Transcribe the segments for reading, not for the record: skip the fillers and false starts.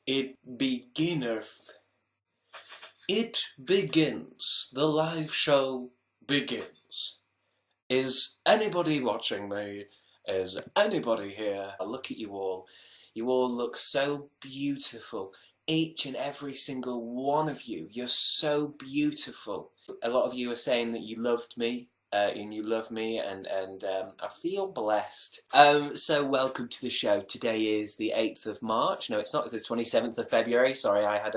It beginneth. It begins. The live show begins. Is anybody watching me? Is anybody here? I look at you all. You all look so beautiful. Each and every single one of you. You're so beautiful. A lot of you are saying that you loved me. And you love me, and I feel blessed. So welcome to the show. Today is the 8th of March. No, it's not. It's the 27th of February. Sorry, I had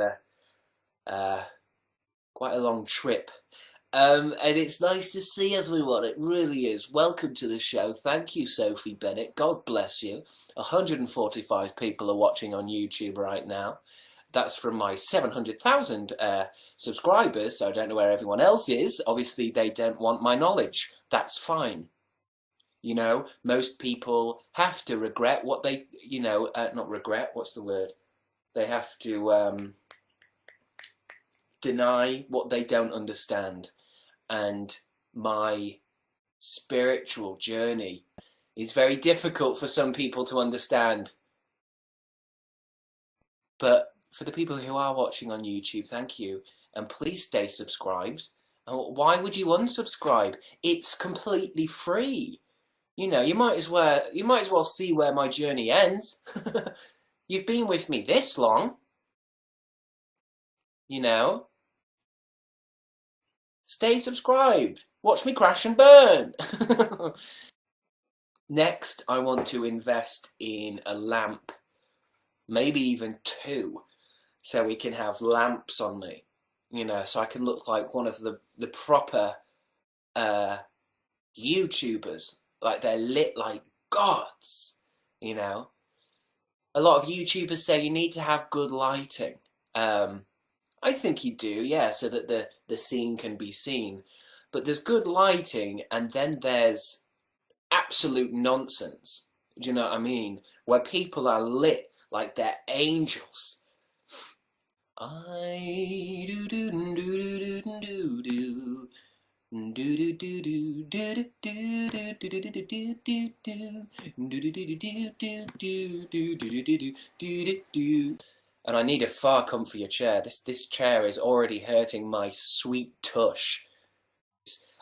quite a long trip. And it's nice to see everyone. It really is. Welcome to the show. Thank you, Sophie Bennett. God bless you. 145 people are watching on YouTube right now. That's from my 700,000 subscribers, so I don't know where everyone else is. Obviously, they don't want my knowledge. That's fine. You know, most people have to regret what they, not regret, what's the word? They have to deny what they don't understand. And my spiritual journey is very difficult for some people to understand. But for the people who are watching on YouTube, thank you, and please stay subscribed. Why would you unsubscribe? It's completely free. You know, you might as well see where my journey ends. You've been with me this long. You know, stay subscribed. Watch me crash and burn. Next, I want to invest in a lamp, maybe even 2. So we can have lamps on me, you know, so I can look like one of the proper YouTubers, like they're lit like gods, you know. A lot of YouTubers say you need to have good lighting. I think you do, yeah, so that the scene can be seen. But there's good lighting, and then there's absolute nonsense, do you know what I mean? Where people are lit like they're angels. I do do do do do do do do do do do do. And I need a far comfier chair. This chair is already hurting my sweet tush.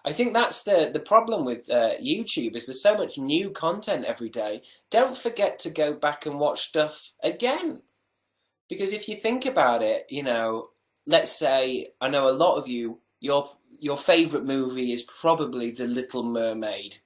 I think that's the problem with YouTube, is there's so much new content every day. Don't forget to go back and watch stuff again. Because if you think about it, you know, let's say, I know a lot of you, your favourite movie is probably The Little Mermaid,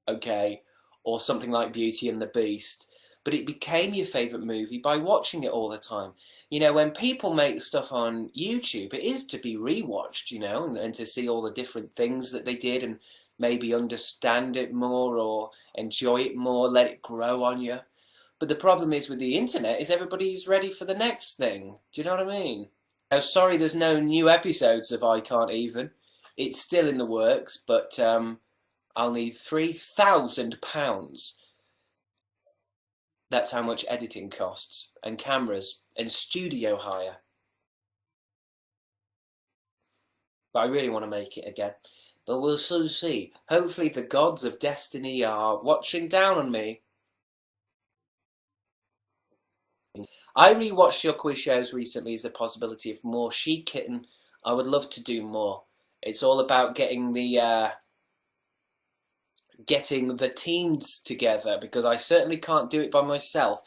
okay? Or something like Beauty and the Beast. But it became your favourite movie by watching it all the time. You know, when people make stuff on YouTube, it is to be rewatched, you know, and to see all the different things that they did and maybe understand it more or enjoy it more, let it grow on you. But the problem is with the internet is everybody's ready for the next thing. Do you know what I mean? Oh, sorry, there's no new episodes of I Can't Even. It's still in the works, but I'll need £3,000. That's how much editing costs, and cameras, and studio hire. But I really want to make it again. But we'll soon see. Hopefully the gods of destiny are watching down on me. I rewatched your quiz shows recently. Is the possibility of more? She Kitten, I would love to do more. It's all about getting the teens together, because I certainly can't do it by myself.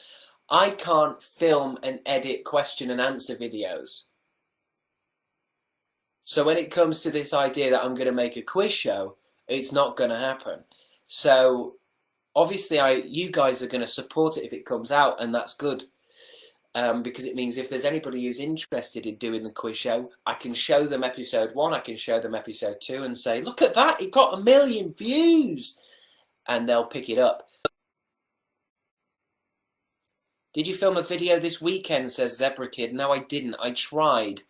I can't film and edit question and answer videos. So when it comes to this idea that I'm going to make a quiz show, it's not going to happen. So obviously you guys are going to support it if it comes out, and that's good. Because it means if there's anybody who's interested in doing the quiz show, I can show them episode 1, I can show them episode 2 and say, look at that, it got 1 million views! And they'll pick it up. Did you film a video this weekend, says Zebra Kid? No, I didn't. I tried.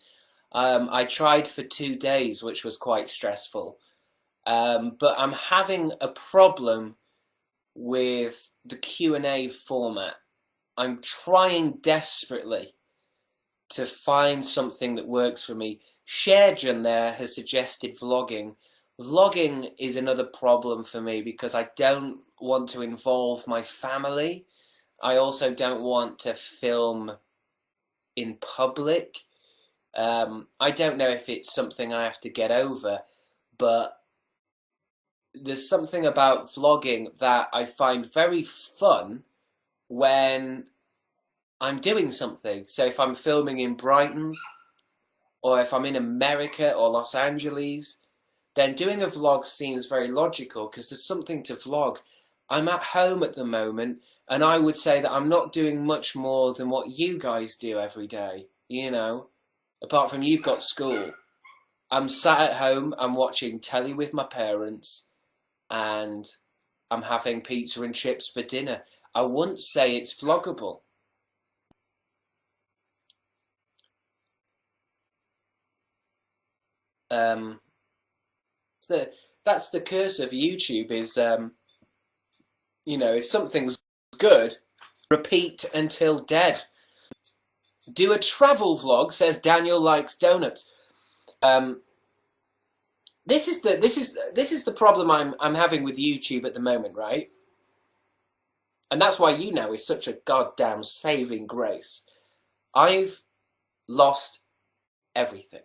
I tried for 2 days, which was quite stressful. But I'm having a problem with the Q&A format. I'm trying desperately to find something that works for me. Sherjan there has suggested vlogging. Vlogging is another problem for me because I don't want to involve my family. I also don't want to film in public. I don't know if it's something I have to get over, but there's something about vlogging that I find very fun when I'm doing something. So if I'm filming in Brighton, or if I'm in America or Los Angeles, then doing a vlog seems very logical because there's something to vlog. I'm at home at the moment, and I would say that I'm not doing much more than what you guys do every day, you know, apart from you've got school. I'm sat at home, I'm watching telly with my parents, and I'm having pizza and chips for dinner. I wouldn't say it's vloggable. That's the curse of YouTube is, you know, if something's good, repeat until dead. Do a travel vlog, says Daniel likes donuts. This is the problem I'm having with YouTube at the moment, right? And that's why YouNow is such a goddamn saving grace. I've lost everything.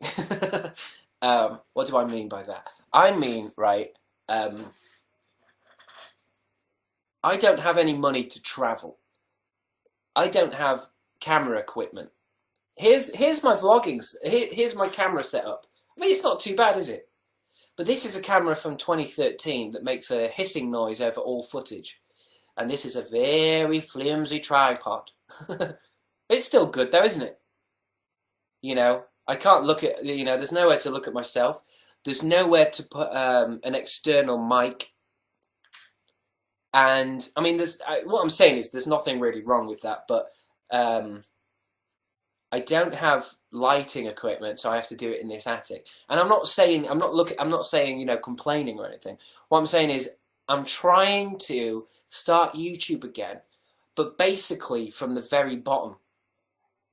What do I mean by that? I mean, right, I don't have any money to travel. I don't have camera equipment. Here's my vlogging. Here's my camera setup. I mean, it's not too bad, is it? But this is a camera from 2013 that makes a hissing noise over all footage. And this is a very flimsy tripod. It's still good though, isn't it? You know, I can't look at, you know, there's nowhere to look at myself. There's nowhere to put an external mic. And, I mean, what I'm saying is there's nothing really wrong with that, but I don't have lighting equipment, so I have to do it in this attic. And I'm not saying, you know, complaining or anything. What I'm saying is I'm trying to start YouTube again, but basically from the very bottom.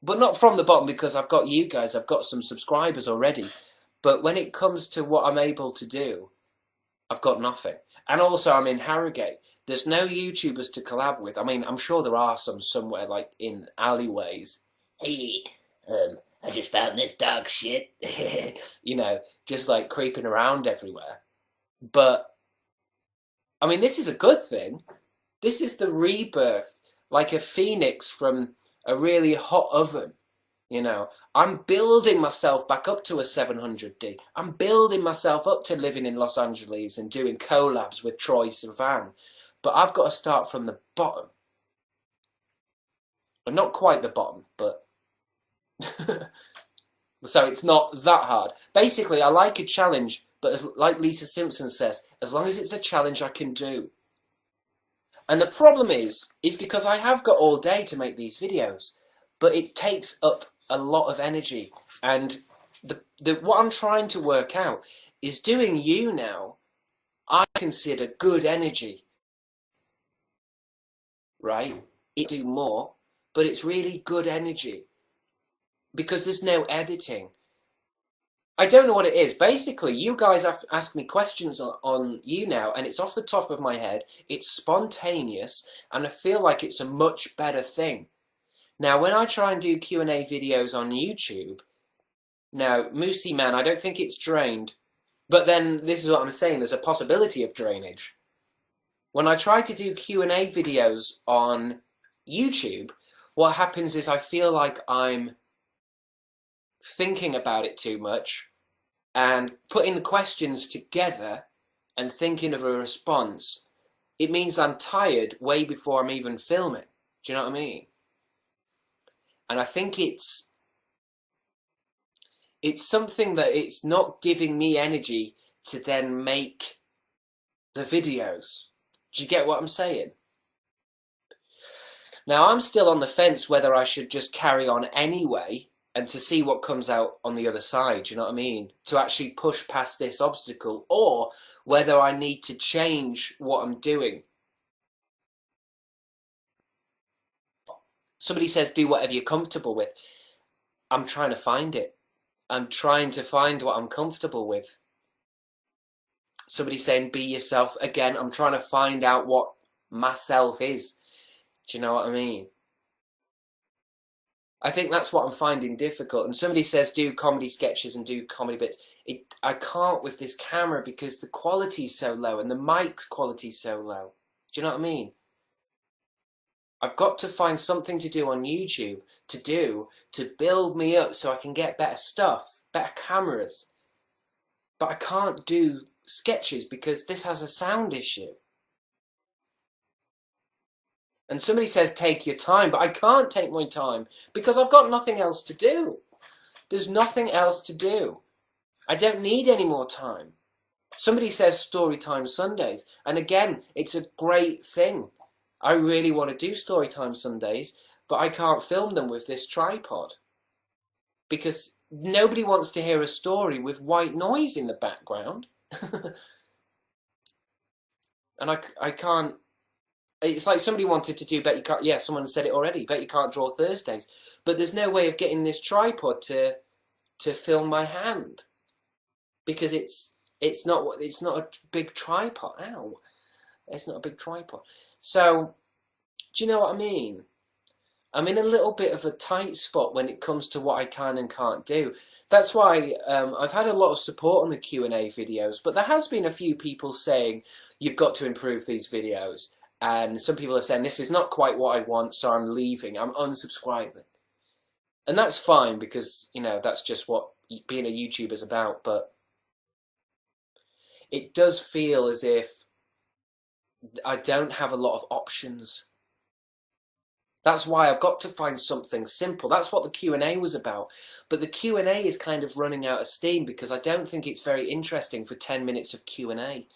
But not from the bottom because I've got you guys, I've got some subscribers already. But when it comes to what I'm able to do, I've got nothing. And also I'm in Harrogate. There's no YouTubers to collab with. I mean, I'm sure there are some somewhere, like in alleyways. Hey, I just found this dog shit. You know, just like creeping around everywhere. But, I mean, this is a good thing. This is the rebirth, like a phoenix from a really hot oven. You know, I'm building myself back up to a 700D. I'm building myself up to living in Los Angeles and doing collabs with Troye Sivan. But I've got to start from the bottom. Well, not quite the bottom, but... So it's not that hard. Basically, I like a challenge, but like Lisa Simpson says, as long as it's a challenge I can do. And the problem is because I have got all day to make these videos, but it takes up a lot of energy. And what I'm trying to work out is doing YouNow, I consider good energy. Right? It do more, but it's really good energy. Because there's no editing. I don't know what it is. Basically, you guys ask me questions on YouNow, and it's off the top of my head. It's spontaneous, and I feel like it's a much better thing. Now, when I try and do Q&A videos on YouTube, now, Moosey Man, I don't think it's drained. But then, this is what I'm saying, there's a possibility of drainage. When I try to do Q&A videos on YouTube, what happens is I feel like I'm thinking about it too much and putting the questions together and thinking of a response. It means I'm tired way before I'm even filming. Do you know what I mean? And I think it's something that it's not giving me energy to then make the videos. Do you get what I'm saying? Now, I'm still on the fence whether I should just carry on anyway and to see what comes out on the other side, do you know what I mean? To actually push past this obstacle, or whether I need to change what I'm doing. Somebody says, do whatever you're comfortable with. I'm trying to find it. I'm trying to find what I'm comfortable with. Somebody saying, be yourself. Again, I'm trying to find out what myself is. Do you know what I mean? I think that's what I'm finding difficult. And somebody says do comedy sketches and do comedy bits. I can't with this camera because the quality's so low and the mic's quality's so low. Do you know what I mean? I've got to find something to do on YouTube to build me up so I can get better stuff, better cameras. But I can't do sketches because this has a sound issue. And somebody says take your time, but I can't take my time because I've got nothing else to do. There's nothing else to do. I don't need any more time. Somebody says Storytime Sundays, and again, it's a great thing. I really want to do Storytime Sundays, but I can't film them with this tripod because nobody wants to hear a story with white noise in the background. And I can't. It's like somebody wanted to do, bet you can't, yeah, someone said it already, bet you can't draw Thursdays. But there's no way of getting this tripod to film my hand. Because it's not a big tripod. Ow. It's not a big tripod. So, do you know what I mean? I'm in a little bit of a tight spot when it comes to what I can and can't do. That's why I've had a lot of support on the Q&A videos, but there has been a few people saying, you've got to improve these videos. And some people have said, this is not quite what I want, so I'm leaving, I'm unsubscribing. And that's fine, because, you know, that's just what being a YouTuber is about, but it does feel as if I don't have a lot of options. That's why I've got to find something simple. That's what the Q&A was about. But the Q&A is kind of running out of steam, because I don't think it's very interesting for 10 minutes of Q&A.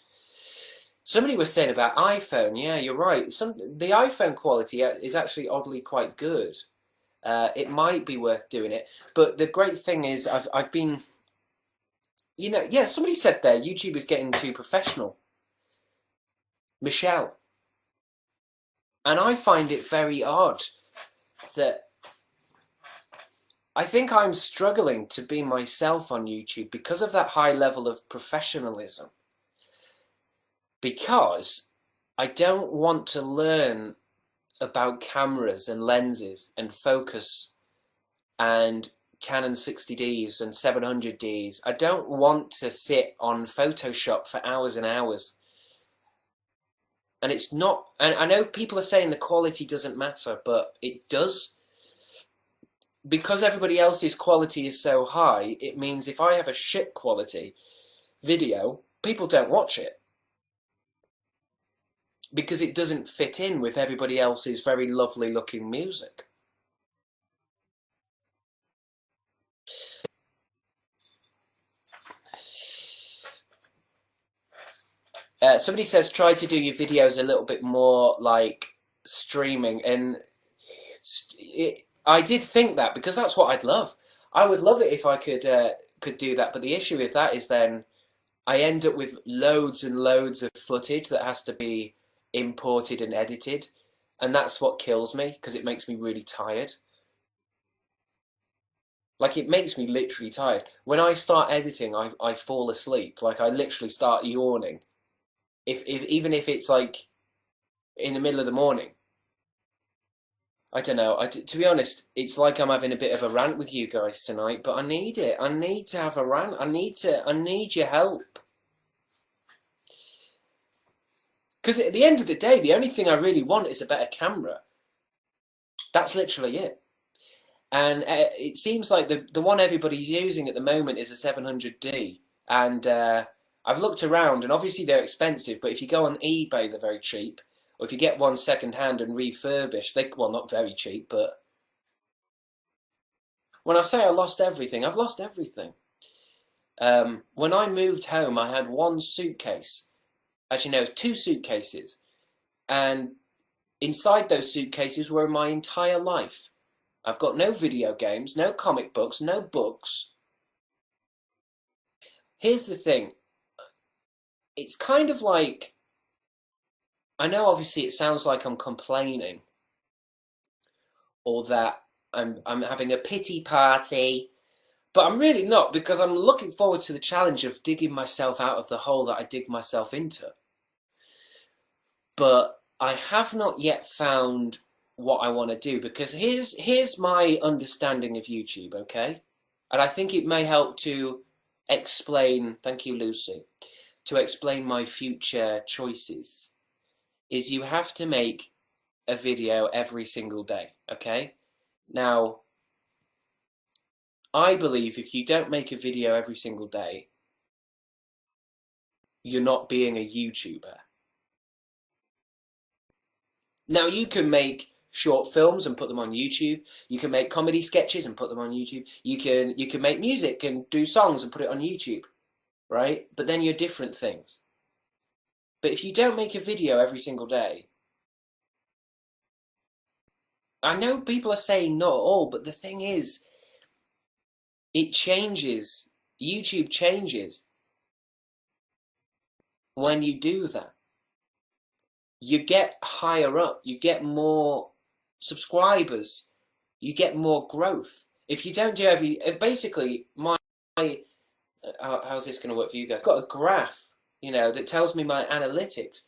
Somebody was saying about iPhone. Yeah, you're right. The iPhone quality is actually oddly quite good. It might be worth doing it. But the great thing is I've been, you know, yeah, somebody said there, YouTube is getting too professional. Michelle. And I find it very odd that I think I'm struggling to be myself on YouTube because of that high level of professionalism. Because I don't want to learn about cameras and lenses and focus and Canon 60Ds and 700Ds. I don't want to sit on Photoshop for hours and hours. And it's not, and I know people are saying the quality doesn't matter, but it does. Because everybody else's quality is so high, it means if I have a shit quality video, people don't watch it. Because it doesn't fit in with everybody else's very lovely looking music. Somebody says try to do your videos a little bit more like streaming, and I did think that, because that's what I'd love. I would love it if I could do that, but the issue with that is then I end up with loads and loads of footage that has to be imported and edited, and that's what kills me, because it makes me really tired. Like, it makes me literally tired. When I start editing, I fall asleep. Like, I literally start yawning. Even if it's like in the middle of the morning. I don't know. To be honest, it's like I'm having a bit of a rant with you guys tonight, but I need it. I need to have a rant. I need your help. Because at the end of the day, the only thing I really want is a better camera. That's literally it. And it seems like the one everybody's using at the moment is a 700D. And I've looked around, and obviously they're expensive, but if you go on eBay, they're very cheap. Or if you get one second hand and refurbished, well, not very cheap, but when I say I lost everything, I've lost everything. When I moved home, I had one suitcase. Actually, no, it was 2 suitcases. And inside those suitcases were my entire life. I've got no video games, no comic books, no books. Here's the thing. It's kind of like, I know obviously it sounds like I'm complaining, or that I'm having a pity party, but I'm really not, because I'm looking forward to the challenge of digging myself out of the hole that I dig myself into. But I have not yet found what I want to do, because here's my understanding of YouTube, okay? And I think it may help to explain, thank you Lucy, to explain my future choices, is you have to make a video every single day, okay? Now, I believe if you don't make a video every single day, you're not being a YouTuber. Now, you can make short films and put them on YouTube. You can make comedy sketches and put them on YouTube. You can make music and do songs and put it on YouTube, right? But then you're different things. But if you don't make a video every single day, I know people are saying not all, but the thing is, it changes. YouTube changes when you do that. You get higher up, you get more subscribers, you get more growth. If you don't do basically, how's this going to work for you guys? I've got a graph, you know, that tells me my analytics.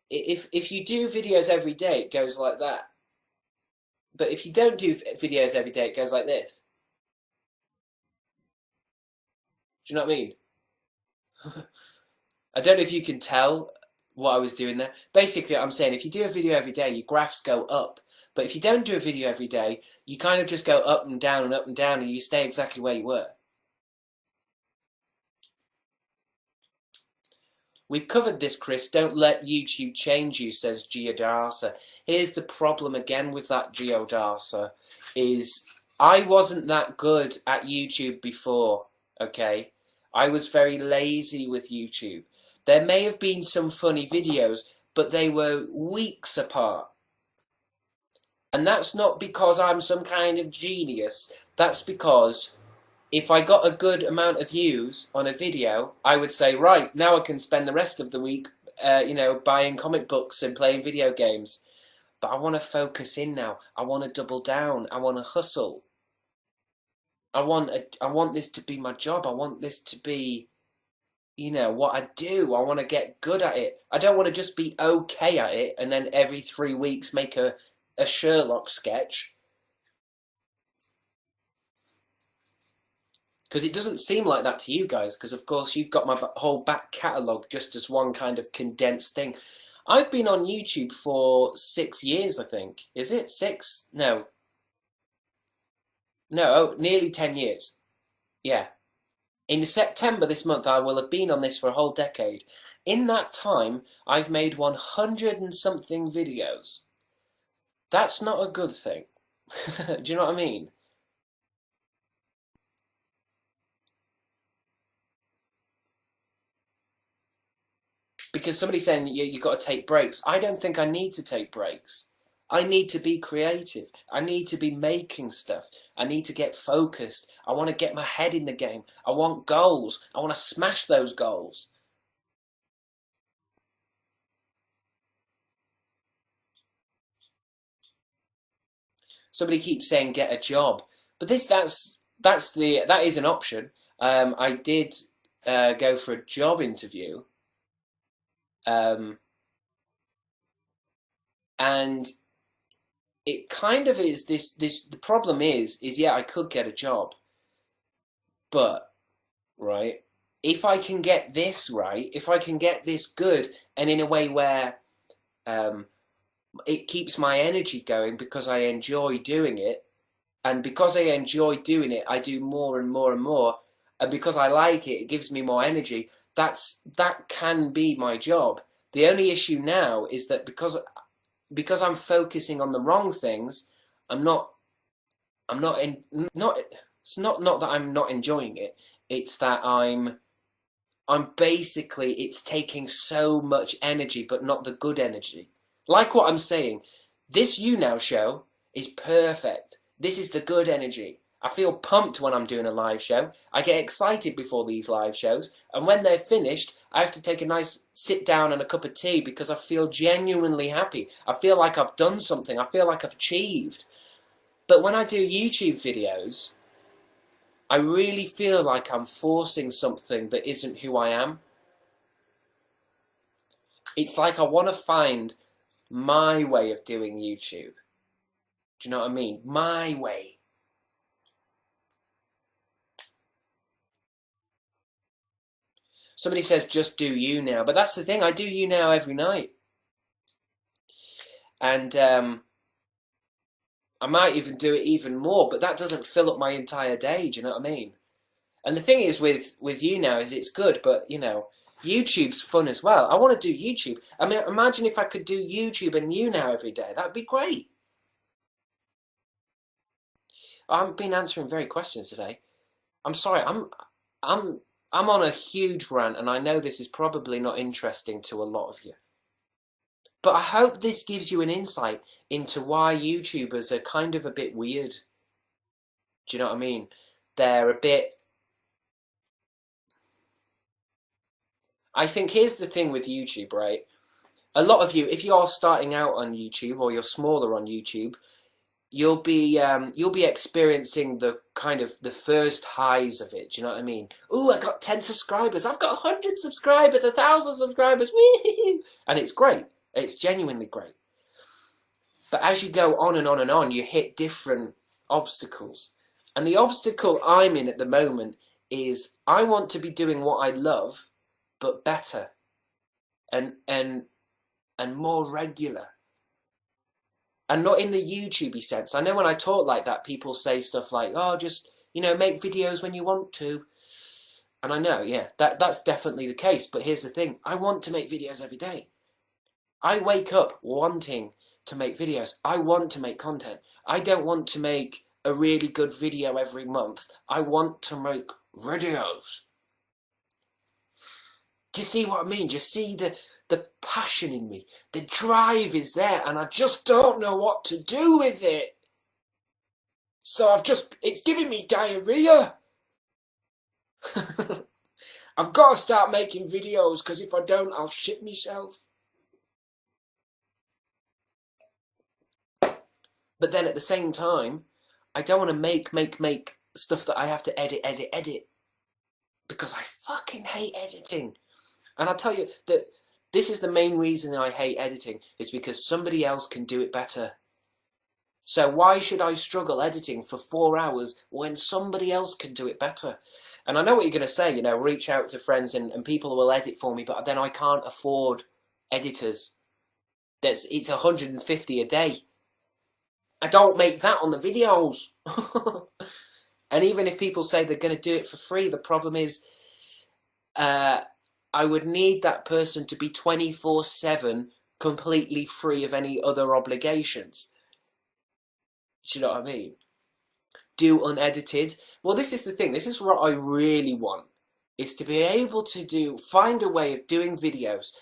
If you do videos every day, it goes like that. But if you don't do videos every day, it goes like this. Do you know what I mean? I don't know if you can tell what I was doing there. Basically, I'm saying if you do a video every day, your graphs go up. But if you don't do a video every day, you kind of just go up and down and up and down, and you stay exactly where you were. We've covered this, Chris. Don't let YouTube change you, says Geodarsa. Here's the problem again with that, Geodarsa, is I wasn't that good at YouTube before, okay? I was very lazy with YouTube. There may have been some funny videos, but they were weeks apart. And that's not because I'm some kind of genius. That's because if I got a good amount of views on a video, I would say, right, now I can spend the rest of the week, you know, buying comic books and playing video games. But I want to focus in now. I want to double down. I want to hustle. I want this to be my job. I want this to be, you know, what I do. I want to get good at it. I don't want to just be okay at it and then every 3 weeks make a Sherlock sketch. Because it doesn't seem like that to you guys, because of course you've got my whole back catalogue just as one kind of condensed thing. I've been on YouTube for 6 years, I think. Is it 6? No. No, nearly 10 years. Yeah. In September this month, I will have been on this for a whole decade. In that time, I've made 100 and something videos. That's not a good thing. Do you know what I mean? Because somebody's saying you've got to take breaks. I don't think I need to take breaks. I need to be creative. I need to be making stuff. I need to get focused. I want to get my head in the game. I want goals. I want to smash those goals. Somebody keeps saying get a job, but that is an option. I did go for a job interview, and it kind of is the problem is yeah, I could get a job, but right, if I can get this right, if I can get this good and in a way where it keeps my energy going because I enjoy doing it, and because I enjoy doing it, I do more and more and more, and because I like it, it gives me more energy. That can be my job. The only issue now is that because I'm focusing on the wrong things, it's not that I'm not enjoying it. It's that I'm basically, it's taking so much energy, but not the good energy. Like what I'm saying, this YouNow show is perfect. This is the good energy. I feel pumped when I'm doing a live show. I get excited before these live shows. And when they're finished, I have to take a nice sit down and a cup of tea because I feel genuinely happy. I feel like I've done something. I feel like I've achieved. But when I do YouTube videos, I really feel like I'm forcing something that isn't who I am. It's like I want to find my way of doing YouTube. Do you know what I mean? My way. Somebody says, just do YouNow. But that's the thing, I do YouNow every night. And I might even do it even more, but that doesn't fill up my entire day, do you know what I mean? And the thing is with YouNow is it's good, but, you know, YouTube's fun as well. I want to do YouTube. I mean, imagine if I could do YouTube and YouNow every day. That would be great. I haven't been answering very questions today. I'm sorry, I'm on a huge rant, and I know this is probably not interesting to a lot of you. But I hope this gives you an insight into why YouTubers are kind of a bit weird. Do you know what I mean? They're a bit... I think here's the thing with YouTube, right? A lot of you, if you're starting out on YouTube or you're smaller on YouTube, you'll be experiencing the kind of the first highs of it. Do you know what I mean? Oh, I got 10 subscribers. I've got 100 subscribers, 1,000 subscribers. Woo! And it's great. It's genuinely great. But as you go on and on and on, you hit different obstacles. And the obstacle I'm in at the moment is I want to be doing what I love, but better and more regular. And not in the YouTubey sense. I know when I talk like that, people say stuff like, oh, just, you know, make videos when you want to. And I know, yeah, that's definitely the case. But here's the thing. I want to make videos every day. I wake up wanting to make videos. I want to make content. I don't want to make a really good video every month. I want to make videos. Do you see what I mean? Do you see the passion in me? The drive is there, and I just don't know what to do with it. So it's giving me diarrhea. I've got to start making videos, because if I don't, I'll shit myself. But then at the same time, I don't want to make stuff that I have to edit. Because I fucking hate editing. And I'll tell you that this is the main reason I hate editing, is because somebody else can do it better. So why should I struggle editing for 4 hours when somebody else can do it better? And I know what you're going to say, you know, reach out to friends and people will edit for me, but then I can't afford editors. It's 150 a day. I don't make that on the videos. And even if people say they're going to do it for free, the problem is I would need that person to be 24/7 completely free of any other obligations. Do you know what I mean? Do unedited. Well, this is the thing. This is what I really want, is to be able to find a way of doing videos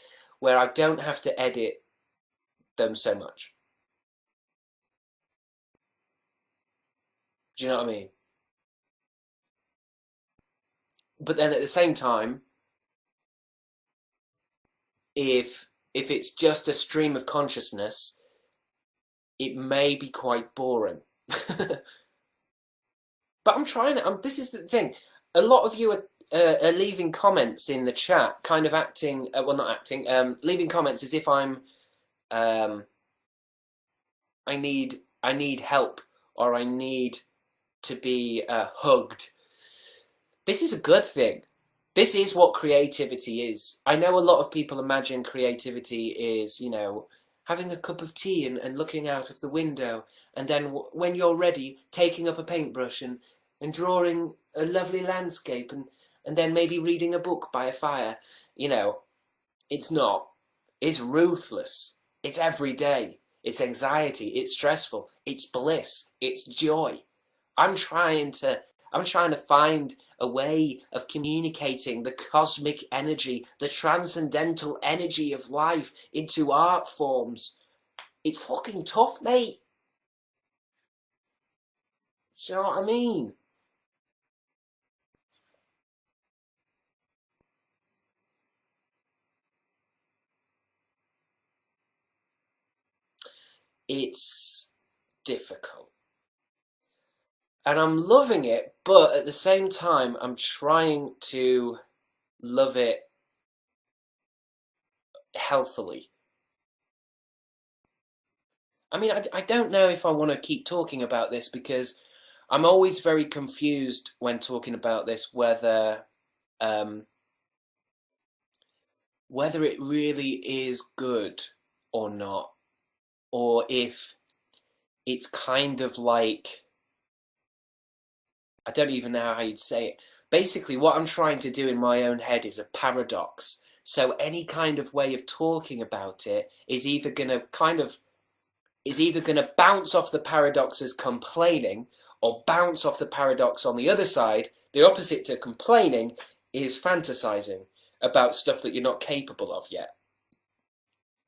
where I don't have to edit them so much. Do you know what I mean? But then at the same time, if it's just a stream of consciousness, it may be quite boring. But I'm trying it. This is the thing. A lot of you are leaving comments in the chat, kind of acting. Well, not acting. Leaving comments as if I'm. I need help, or I need to be hugged. This is a good thing. This is what creativity is. I know a lot of people imagine creativity is, you know, having a cup of tea and looking out of the window, and then when you're ready, taking up a paintbrush and drawing a lovely landscape, and then maybe reading a book by a fire. You know, it's not. It's ruthless. It's every day. It's anxiety. It's stressful. It's bliss. It's joy. I'm trying to find a way of communicating the cosmic energy, the transcendental energy of life into art forms. It's fucking tough, mate. Do you know what I mean? It's difficult. And I'm loving it, but at the same time, I'm trying to love it healthily. I mean, I don't know if I want to keep talking about this because I'm always very confused when talking about this um, whether it really is good or not, or if it's kind of like, I don't even know how you'd say it. Basically, what I'm trying to do in my own head is a paradox. So any kind of way of talking about it is either going to bounce off the paradox as complaining, or bounce off the paradox on the other side. The opposite to complaining is fantasizing about stuff that you're not capable of yet.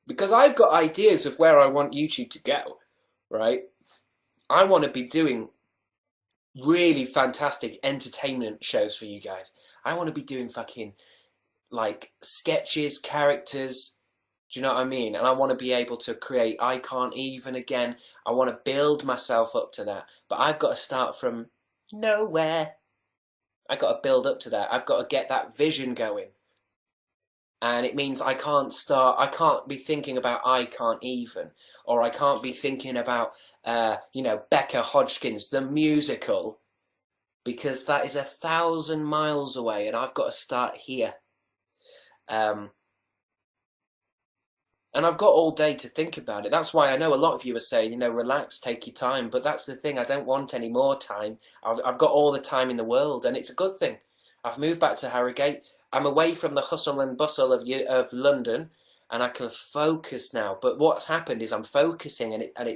Because I've got ideas of where I want YouTube to go, right? I want to be doing really fantastic entertainment shows for you guys. I want to be doing fucking like sketches, characters. Do you know what I mean? And I want to be able to create I Can't Even again. I want to build myself up to that. But I've got to start from nowhere. I've got to build up to that. I've got to get that vision going. And it means I can't be thinking about I Can't Even. Or I can't be thinking about, Becca Hodgkins, the musical. Because that is 1,000 miles away and I've got to start here. And I've got all day to think about it. That's why I know a lot of you are saying, relax, take your time. But that's the thing, I don't want any more time. I've got all the time in the world, and it's a good thing. I've moved back to Harrogate. I'm away from the hustle and bustle of London, and I can focus now. But what's happened is I'm focusing, and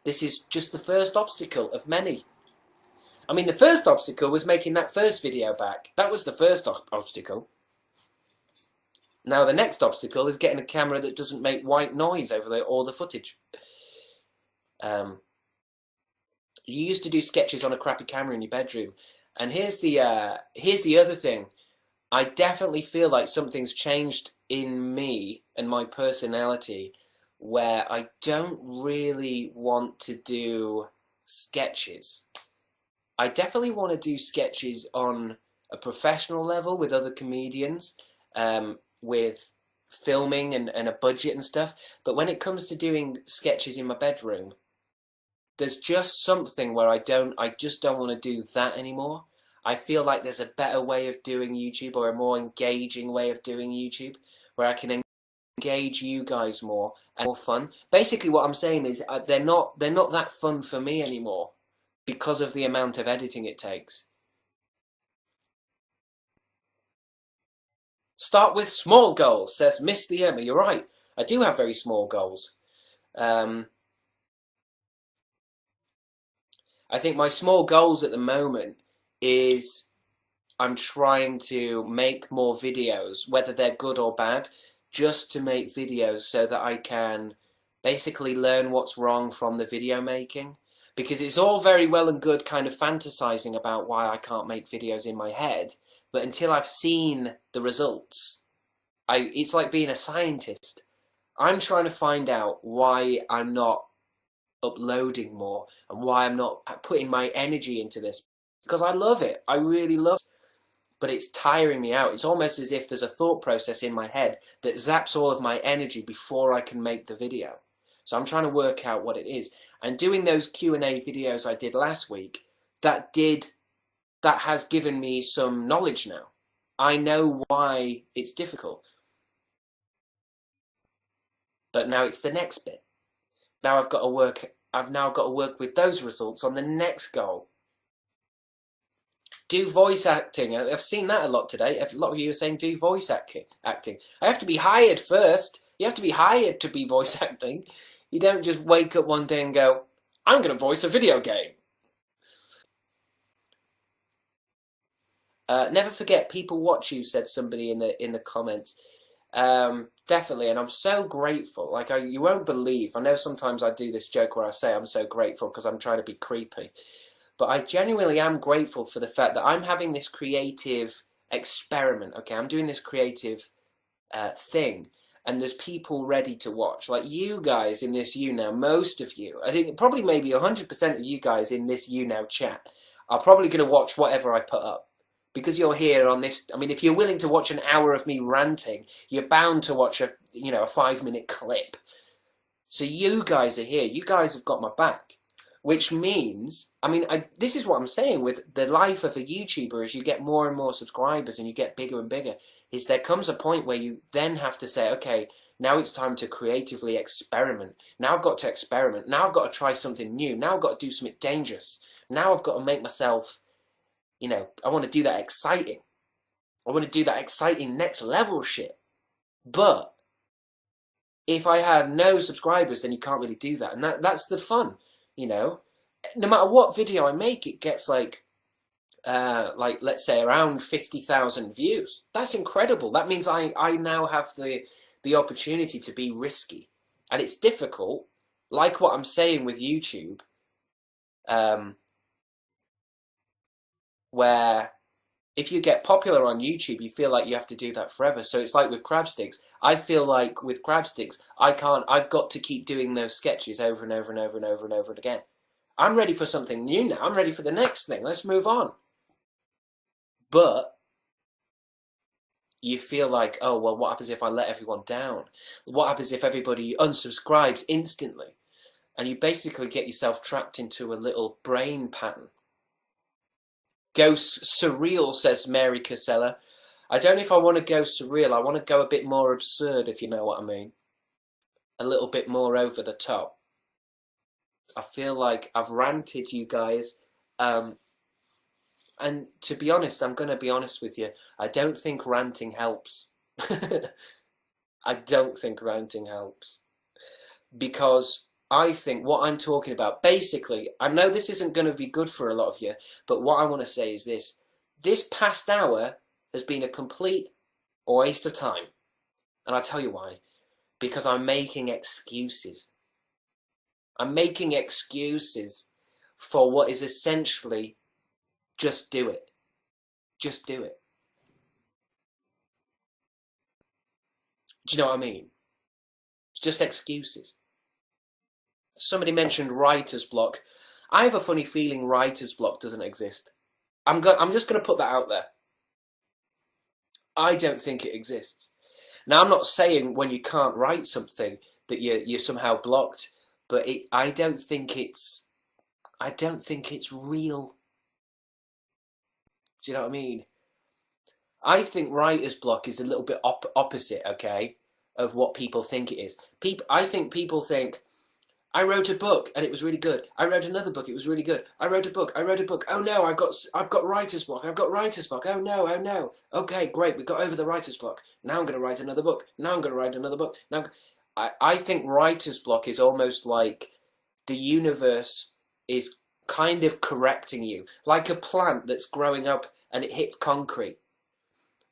this is just the first obstacle of many. I mean, the first obstacle was making that first video back. That was the first obstacle. Now the next obstacle is getting a camera that doesn't make white noise over all the footage. You used to do sketches on a crappy camera in your bedroom, and here's the other thing. I definitely feel like something's changed in me and my personality, where I don't really want to do sketches. I definitely want to do sketches on a professional level with other comedians. With filming and a budget and stuff, but when it comes to doing sketches in my bedroom, there's just something where I just don't want to do that anymore. I feel like there's a better way of doing YouTube, or a more engaging way of doing YouTube, where I can engage you guys more and more fun. Basically what I'm saying is they're not that fun for me anymore because of the amount of editing it takes. Start with small goals, says Miss the Emma. You're right. I do have very small goals. I think my small goals at the moment is I'm trying to make more videos, whether they're good or bad, just to make videos so that I can basically learn what's wrong from the video making. Because it's all very well and good kind of fantasizing about why I can't make videos in my head. But until I've seen the results, it's like being a scientist. I'm trying to find out why I'm not uploading more and why I'm not putting my energy into this. Because I love it. I really love it. But it's tiring me out. It's almost as if there's a thought process in my head that zaps all of my energy before I can make the video. So I'm trying to work out what it is. And doing those Q&A videos I did last week, that has given me some knowledge now. I know why it's difficult. But now it's the next bit. Now I've now got to work with those results on the next goal. Do voice acting. I've seen that a lot today. A lot of you are saying do voice acting. I have to be hired first. You have to be hired to be voice acting. You don't just wake up one day and go, I'm going to voice a video game. Never forget, people watch you, said somebody in the comments. Definitely, and I'm so grateful. Like, you won't believe. I know sometimes I do this joke where I say I'm so grateful because I'm trying to be creepy. But I genuinely am grateful for the fact that I'm having this creative experiment, okay? I'm doing this creative thing, and there's people ready to watch. Like you guys in this YouNow, most of you, I think probably maybe 100% of you guys in this YouNow chat are probably going to watch whatever I put up. Because you're here on this, I mean, if you're willing to watch an hour of me ranting, you're bound to watch a 5-minute clip. So you guys are here. You guys have got my back. Which means, I mean, this is what I'm saying with the life of a YouTuber as you get more and more subscribers and you get bigger and bigger, is there comes a point where you then have to say, okay, now it's time to creatively experiment. Now I've got to experiment. Now I've got to try something new. Now I've got to do something dangerous. Now I've got to make myself, you know, I want to do that exciting. I want to do that exciting next level shit. But if I had no subscribers, then you can't really do that. And that's the fun, you know. No matter what video I make, it gets like let's say around 50,000 views. That's incredible. That means I now have the opportunity to be risky. And it's difficult, like what I'm saying with YouTube, where if you get popular on YouTube, you feel like you have to do that forever. So it's like with Crabstickz. I feel like with Crabstickz, I've got to keep doing those sketches over and over and over and over and over again. I'm ready for something new now. I'm ready for the next thing. Let's move on. But you feel like, oh, well, what happens if I let everyone down? What happens if everybody unsubscribes instantly? And you basically get yourself trapped into a little brain pattern. Go surreal, says Mary Casella. I don't know if I want to go surreal. I want to go a bit more absurd, if you know what I mean. A little bit more over the top. I feel like I've ranted, you guys. And to be honest, I'm going to be honest with you. I don't think ranting helps. I don't think ranting helps. Because I think what I'm talking about, basically, I know this isn't going to be good for a lot of you, but what I want to say is this. This past hour has been a complete waste of time. And I'll tell you why. Because I'm making excuses. I'm making excuses for what is essentially just do it. Just do it. Do you know what I mean? It's just excuses. Somebody mentioned writer's block. I have a funny feeling writer's block doesn't exist. I'm just going to put that out there. I don't think it exists. Now, I'm not saying when you can't write something that you're somehow blocked, but I don't think it's real. Do you know what I mean? I think writer's block is a little bit opposite, okay, of what people think it is. I think people think, I wrote a book and it was really good. I wrote another book, it was really good. I wrote a book. Oh no, I've got writer's block. I've got writer's block. Oh no. Okay, great, we got over the writer's block. Now I'm going to write another book. Now I'm going to write another book. I think writer's block is almost like the universe is kind of correcting you, like a plant that's growing up and it hits concrete.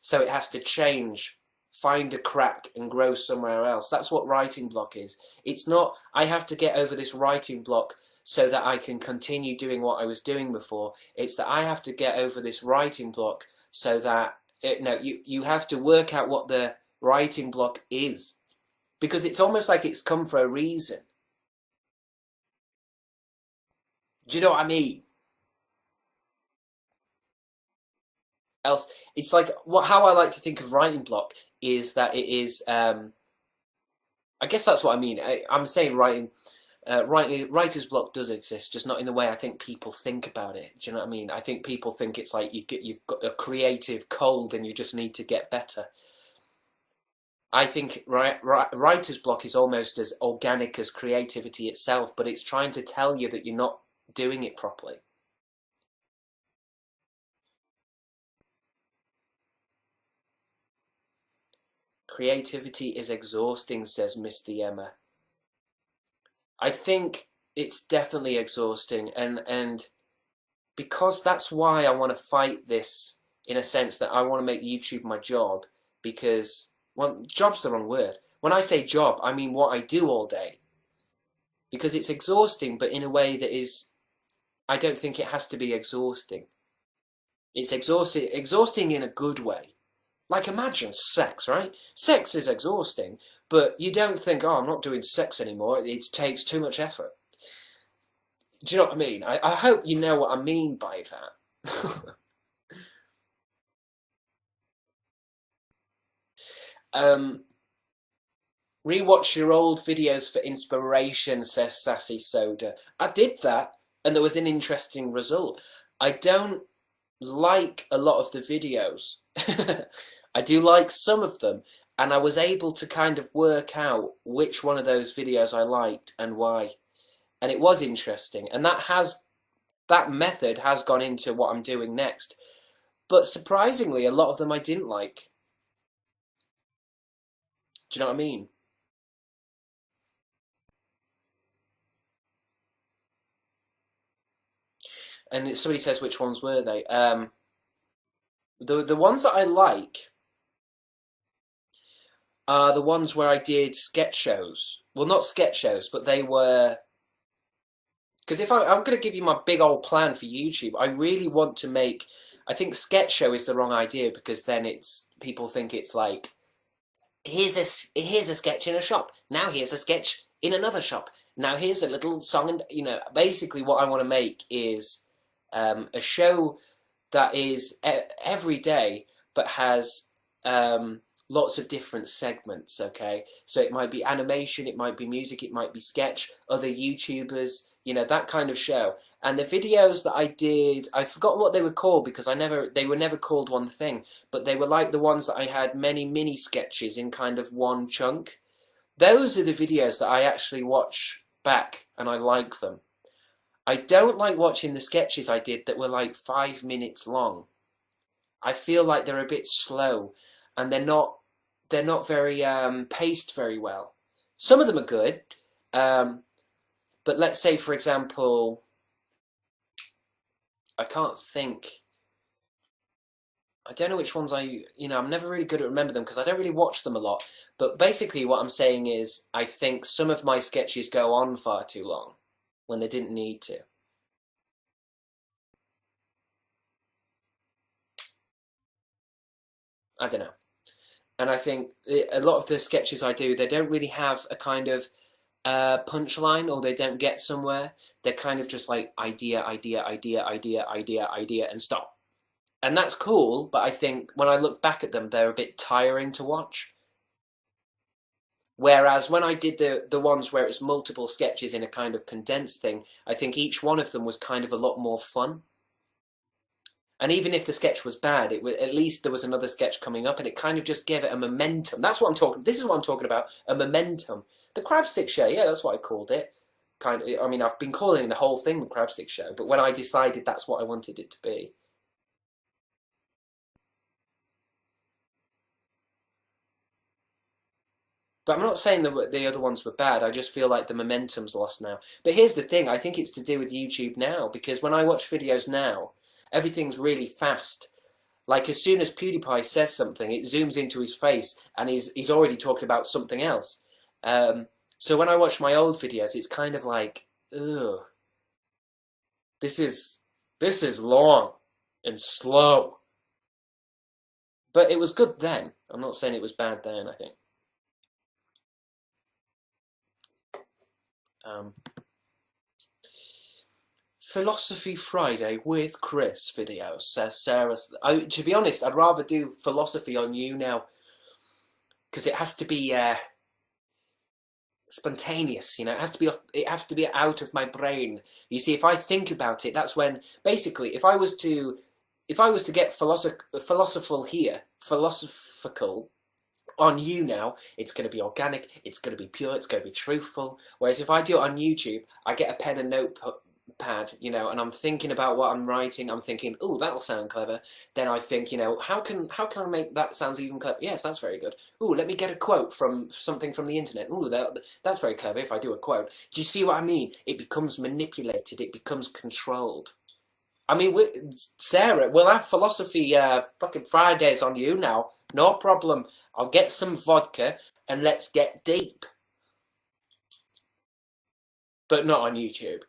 So it has to change, find a crack and grow somewhere else. That's what writing block is. It's not, I have to get over this writing block so that I can continue doing what I was doing before. It's that I have to get over this writing block so that, you have to work out what the writing block is. Because it's almost like it's come for a reason. Do you know what I mean? Else, it's like how I like to think of writing block is that it is. I guess that's what I mean. I'm saying writer's block does exist, just not in the way I think people think about it. Do you know what I mean? I think people think it's like you've got a creative cold and you just need to get better. I think writer's block is almost as organic as creativity itself, but it's trying to tell you that you're not doing it properly. Creativity is exhausting, says Misty Emma. I think it's definitely exhausting, and because that's why I want to fight this, in a sense that I want to make YouTube my job, because, well, job's the wrong word. When I say job, I mean what I do all day. Because it's exhausting, but in a way that is, I don't think it has to be exhausting. It's exhausting in a good way. Like, imagine sex, right? Sex is exhausting, but you don't think, oh, I'm not doing sex anymore. It takes too much effort. Do you know what I mean? I hope you know what I mean by that. Rewatch your old videos for inspiration, says Sassy Soda. I did that, and there was an interesting result. I don't like a lot of the videos. I do like some of them, and I was able to kind of work out which one of those videos I liked and why. And it was interesting, and that method has gone into what I'm doing next. But surprisingly, a lot of them I didn't like. Do you know what I mean? And somebody says, which ones were they? The ones that I like are the ones where I did sketch shows. Well, not sketch shows, but they were... Because if I'm going to give you my big old plan for YouTube, I really want to make... I think sketch show is the wrong idea, because then people think it's like, here's a sketch in a shop. Now here's a sketch in another shop. Now here's a little song, and basically what I want to make is a show that is every day, but has lots of different segments. Okay, so it might be animation, it might be music, it might be sketch, other YouTubers, that kind of show. And the videos that I did, I forgot what they were called, because they were never called one thing, but they were like the ones that I had many mini sketches in kind of one chunk. Those are the videos that I actually watch back, and I like them. I don't like watching the sketches I did that were like 5 minutes long. I feel like they're a bit slow, and they're not very paced very well. Some of them are good, but let's say, for example, I can't think. I don't know which ones I'm never really good at remembering them, because I don't really watch them a lot. But basically what I'm saying is, I think some of my sketches go on far too long when they didn't need to. I don't know. And I think a lot of the sketches I do, they don't really have a kind of punchline, or they don't get somewhere. They're kind of just like idea, and stop. And that's cool, but I think when I look back at them, they're a bit tiring to watch. Whereas when I did the ones where it's multiple sketches in a kind of condensed thing, I think each one of them was kind of a lot more fun. And even if the sketch was bad, at least there was another sketch coming up, and it kind of just gave it a momentum. That's what I'm talking. This is what I'm talking about, a momentum. The Crabstickz show, yeah, that's what I called it. Kind of. I mean, I've been calling the whole thing the Crabstickz show, but when I decided that's what I wanted it to be. But I'm not saying that the other ones were bad. I just feel like the momentum's lost now. But here's the thing. I think it's to do with YouTube now. Because when I watch videos now, everything's really fast. Like, as soon as PewDiePie says something, it zooms into his face, and he's already talking about something else. So when I watch my old videos, it's kind of like, ugh. This is long and slow. But it was good then. I'm not saying it was bad then, I think. Philosophy Friday with Chris video, says Sarah. To be honest, I'd rather do philosophy on YouNow, because it has to be spontaneous. It has to be out of my brain. You see, if I think about it, that's when basically, if I was to get philosophical on YouNow, it's going to be organic, it's going to be pure, it's going to be truthful. Whereas if I do it on YouTube, I get a pen and notepad, and I'm thinking about what I'm writing. I'm thinking, oh, that'll sound clever. Then I think, how can I make that sound even clever? Yes, that's very good. Oh, let me get a quote from something from the internet. Oh, that's very clever if I do a quote. Do you see what I mean? It becomes manipulated. It becomes controlled. I mean, Sarah, we'll have philosophy fucking Fridays on YouNow. No problem. I'll get some vodka and let's get deep. But not on YouTube.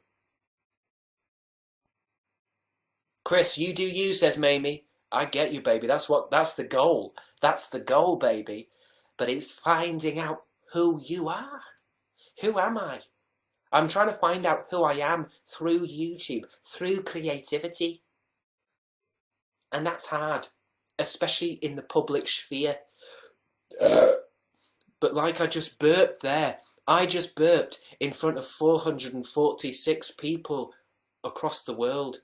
Chris, you do you, says Mamie. I get you, baby. That's the goal. That's the goal, baby. But it's finding out who you are. Who am I? I'm trying to find out who I am through YouTube, through creativity. And that's hard, especially in the public sphere. But like I just burped there. I just burped in front of 446 people across the world.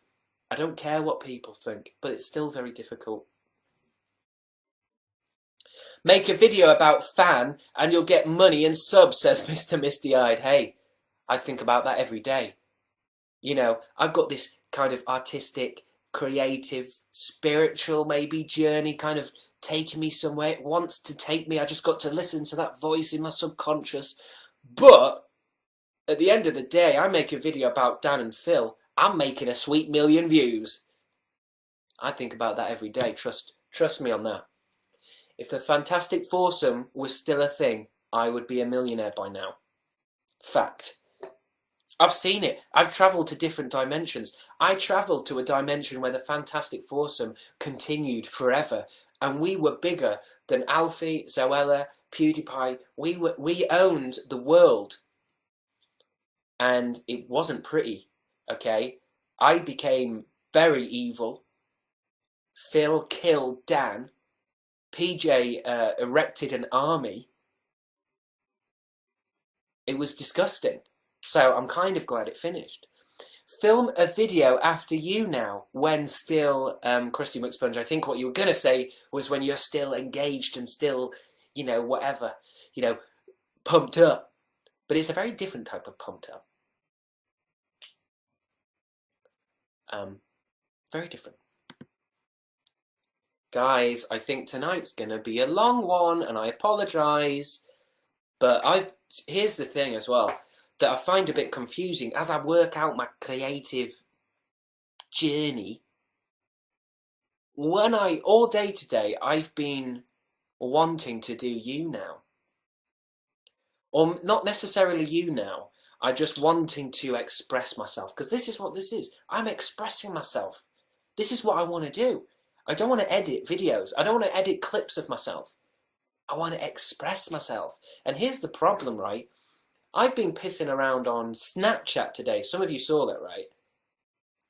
I don't care what people think, but it's still very difficult. Make a video about fan and you'll get money and subs, says Mr. Misty-Eyed. Hey, I think about that every day. You know, I've got this kind of artistic, creative, spiritual maybe journey kind of taking me somewhere. It wants to take me. I just got to listen to that voice in my subconscious. But at the end of the day, I make a video about Dan and Phil. I'm making a sweet 1,000,000 views. I think about that every day. Trust me on that. If the Fantastic Foursome was still a thing, I would be a millionaire by now. Fact. I've seen it. I've travelled to different dimensions. I travelled to a dimension where the Fantastic Foursome continued forever, and we were bigger than Alfie, Zoella, PewDiePie. We owned the world, and it wasn't pretty. Okay, I became very evil. Phil killed Dan. PJ erected an army. It was disgusting. So I'm kind of glad it finished. Film a video after YouNow when still, Krusty McSponge, I think what you were going to say was when you're still engaged and still, you know, whatever, you know, pumped up. But it's a very different type of pumped up. Very different. Guys, I think tonight's going to be a long one, and I apologise. But here's the thing as well, that I find a bit confusing as I work out my creative journey. All day today, I've been wanting to do YouNow. Or not necessarily YouNow, I'm just wanting to express myself. Because this is what this is. I'm expressing myself. This is what I want to do. I don't want to edit videos. I don't want to edit clips of myself. I want to express myself. And here's the problem, right? I've been pissing around on Snapchat today. Some of you saw that, right?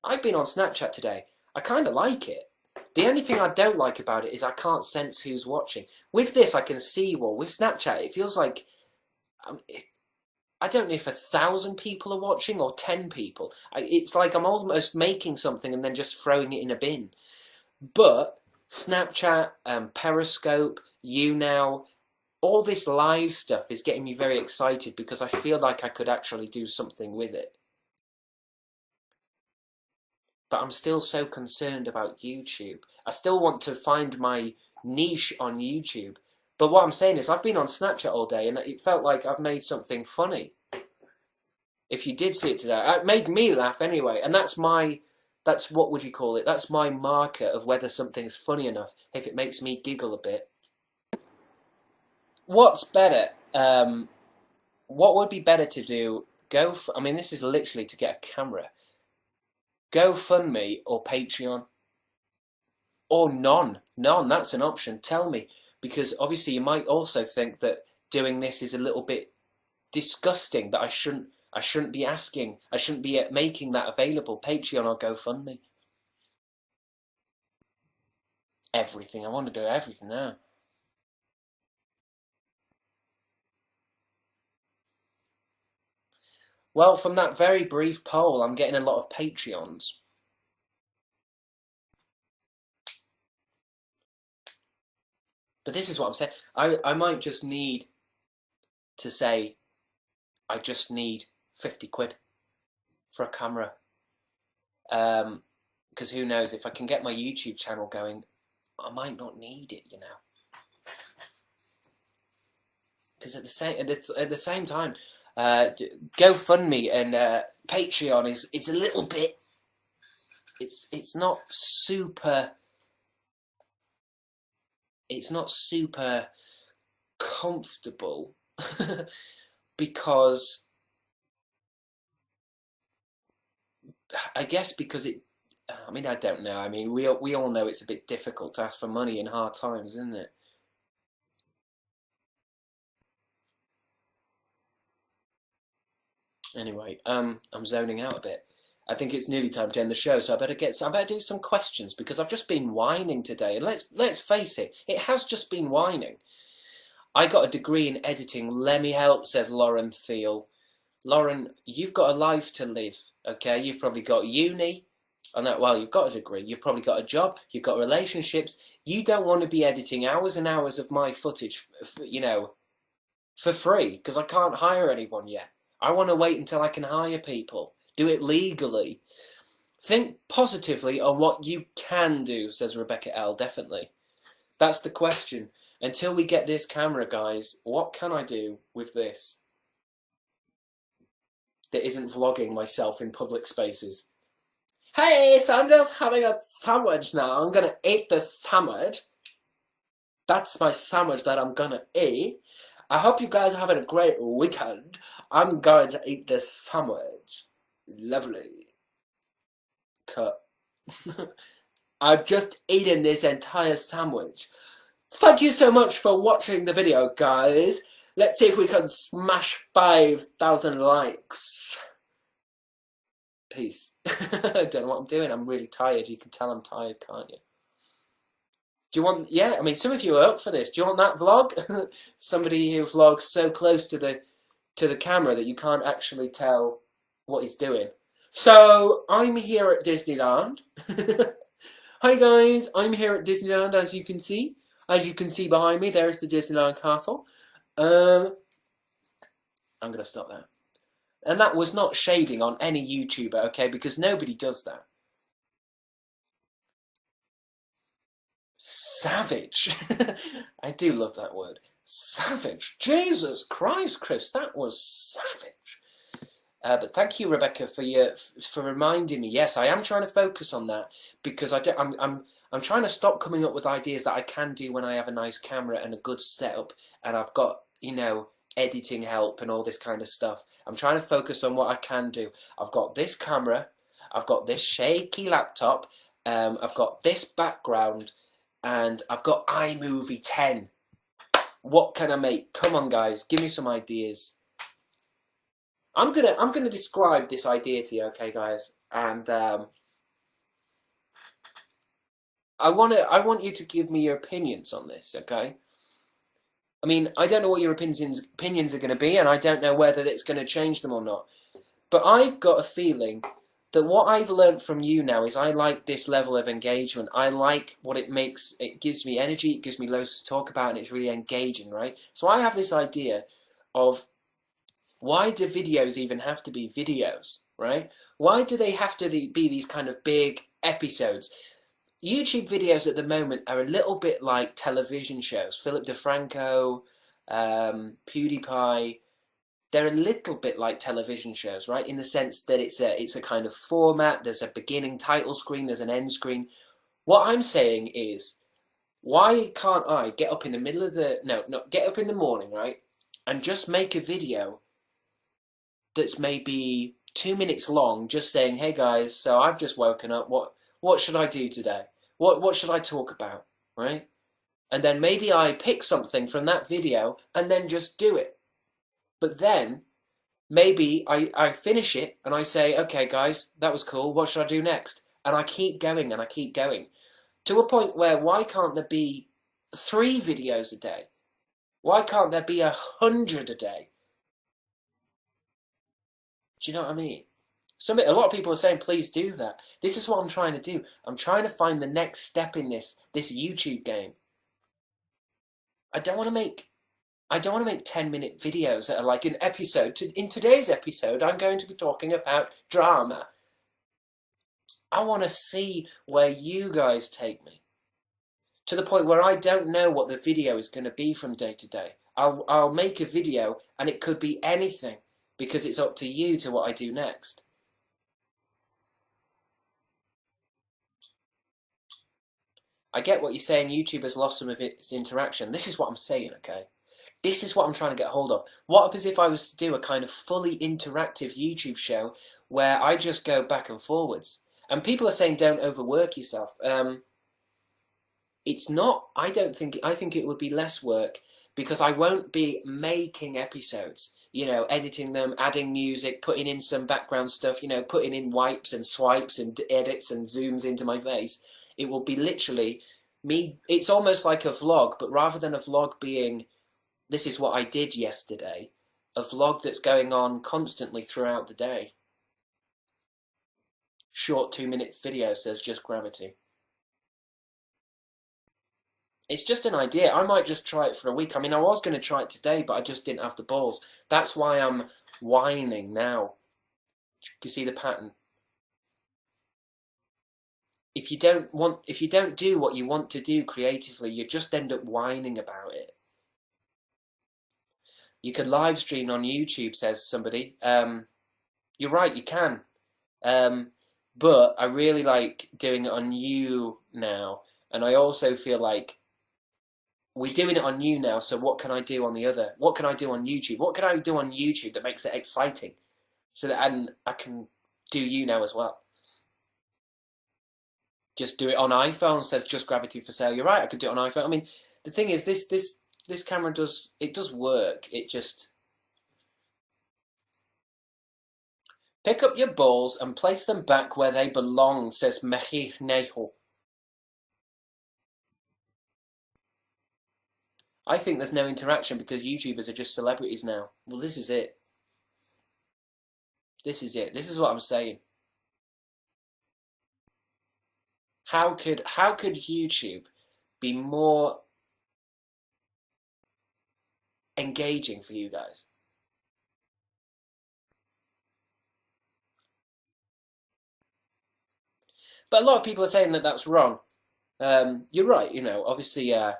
I've been on Snapchat today. I kind of like it. The only thing I don't like about it is I can't sense who's watching. With this, I can see you all. With Snapchat, it feels like... I don't know if 1,000 people are watching or 10 people. It's like I'm almost making something and then just throwing it in a bin. But Snapchat, Periscope, YouNow, all this live stuff is getting me very excited because I feel like I could actually do something with it. But I'm still so concerned about YouTube. I still want to find my niche on YouTube. But what I'm saying is I've been on Snapchat all day and it felt like I've made something funny. If you did see it today, it made me laugh anyway. And that's what would you call it? That's my marker of whether something's funny enough, if it makes me giggle a bit. What's better? What would be better to do? I mean, this is literally to get a camera. GoFundMe or Patreon? Or none. None, that's an option. Tell me. Because obviously you might also think that doing this is a little bit disgusting, that I shouldn't be asking, I shouldn't be making that available. Patreon or GoFundMe. Everything. I want to do everything now. Well, from that very brief poll, I'm getting a lot of Patreons. But this is what I'm saying. I might just need to say, I just need 50 quid for a camera. Because who knows, if I can get my YouTube channel going, I might not need it, you know. Because at the same time, GoFundMe and Patreon is a little bit. It's not super. It's not super comfortable because I guess because it. I mean, I don't know. I mean, we all know it's a bit difficult to ask for money in hard times, isn't it? Anyway, I'm zoning out a bit. I think it's nearly time to end the show, so I better do some questions because I've just been whining today. And let's face it, it has just been whining. I got a degree in editing. Let me help, says Lauren Thiel. Lauren, you've got a life to live, okay? You've probably got uni. Well, you've got a degree. You've probably got a job. You've got relationships. You don't want to be editing hours and hours of my footage, you know, for free, because I can't hire anyone yet. I want to wait until I can hire people. Do it legally. Think positively on what you can do, says Rebecca L. Definitely. That's the question. Until we get this camera, guys, what can I do with this that isn't vlogging myself in public spaces? Hey, so I'm just having a sandwich now. I'm going to eat this sandwich. That's my sandwich that I'm going to eat. I hope you guys are having a great weekend. I'm going to eat this sandwich. Lovely. Cut. I've just eaten this entire sandwich. Thank you so much for watching the video, guys. Let's see if we can smash 5,000 likes. Peace. I don't know what I'm doing. I'm really tired. You can tell I'm tired, can't you? Do you want... Yeah, I mean, some of you are up for this. Do you want that vlog? Somebody who vlogs so close to the camera that you can't actually tell what he's doing. So, I'm here at Disneyland. Hi guys, I'm here at Disneyland, as you can see. As you can see behind me, there's the Disneyland Castle. I'm going to stop there. And that was not shading on any YouTuber, okay, because nobody does that. Savage. I do love that word. Savage. Jesus Christ, Chris, that was savage. But thank you, Rebecca, for reminding me. Yes, I am trying to focus on that because I'm trying to stop coming up with ideas that I can do when I have a nice camera and a good setup, and I've got, you know, editing help and all this kind of stuff. I'm trying to focus on what I can do. I've got this camera, I've got this shaky laptop, I've got this background, and I've got iMovie 10. What can I make? Come on, guys, give me some ideas. I'm gonna describe this idea to you, okay, guys, and I want you to give me your opinions on this, okay? I mean, I don't know what your opinions are going to be, and I don't know whether it's going to change them or not. But I've got a feeling that what I've learned from you now is I like this level of engagement. I like what it makes. It gives me energy, it gives me loads to talk about, and it's really engaging, right? So I have this idea of, why do videos even have to be videos, right? Why do they have to be these kind of big episodes? YouTube videos at the moment are a little bit like television shows. Philip DeFranco, PewDiePie, they're a little bit like television shows, right? In the sense that it's a kind of format, there's a beginning title screen, there's an end screen. What I'm saying is, why can't I get up in the middle of get up in the morning, right? And just make a video that's maybe 2 minutes long, just saying, hey guys, so I've just woken up, what should I do today? What should I talk about, right? And then maybe I pick something from that video and then just do it. But then maybe I finish it and I say, okay guys, that was cool, what should I do next? And I keep going and I keep going. To a point where, why can't there be 3 videos a day? Why can't there be 100 a day? Do you know what I mean? A lot of people are saying, please do that. This is what I'm trying to do. I'm trying to find the next step in this YouTube game. I don't want to make 10-minute videos that are like an episode. In today's episode, I'm going to be talking about drama. I want to see where you guys take me. To the point where I don't know what the video is going to be from day to day. I'll make a video and it could be anything, because it's up to you to what I do next. I get what you're saying, YouTube has lost some of its interaction. This is what I'm saying, okay? This is what I'm trying to get hold of. What happens if I was to do a kind of fully interactive YouTube show where I just go back and forwards? And people are saying don't overwork yourself. It's not, I think it would be less work, because I won't be making episodes, you know, editing them, adding music, putting in some background stuff, you know, putting in wipes and swipes and edits and zooms into my face. It will be literally me. It's almost like a vlog, but rather than a vlog being this is what I did yesterday, a vlog that's going on constantly throughout the day. Short 2-minute video says just gravity. It's just an idea. I might just try it for a week. I mean, I was going to try it today, but I just didn't have the balls. That's why I'm whining now. You see the pattern? If you don't do what you want to do creatively, you just end up whining about it. You could live stream on YouTube, says somebody. You're right, you can. But I really like doing it on YouNow, and I also feel like we're doing it on YouNow, so what can I do on the other? What can I do on YouTube? What can I do on YouTube that makes it exciting? So that I can do YouNow as well. Just do it on iPhone, says just gravity for sale. You're right, I could do it on iPhone. I mean, the thing is, this camera does work. It just... Pick up your balls and place them back where they belong, says Mechi Neho. I think there's no interaction because YouTubers are just celebrities now. Well, this is it. This is it. This is what I'm saying. How could YouTube be more engaging for you guys? But a lot of people are saying that that's wrong. You're right, you know, obviously, I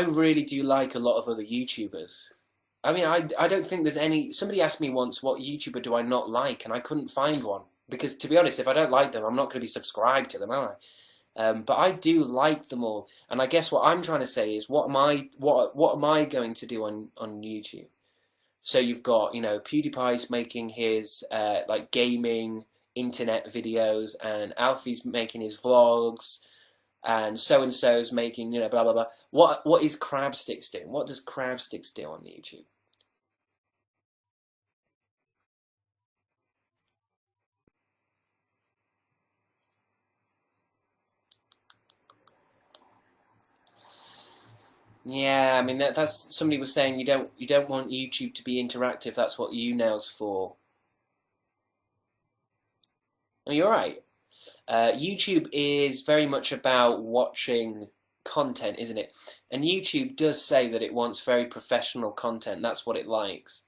really do like a lot of other YouTubers. I mean, I don't think there's any... Somebody asked me once, what YouTuber do I not like? And I couldn't find one. Because, to be honest, if I don't like them, I'm not going to be subscribed to them, am I? But I do like them all. And I guess what I'm trying to say is, what am I going to do on YouTube? So you've got, you know, PewDiePie's making his, like, gaming... internet videos, and Alfie's making his vlogs, and so-and-so's making, you know, blah, blah, blah. What is Crabstickz doing? What does Crabstickz do on YouTube? Yeah, I mean, that's... Somebody was saying you don't want YouTube to be interactive, that's what YouNow's for. Oh, you're right. YouTube is very much about watching content, isn't it? And YouTube does say that it wants very professional content. That's what it likes.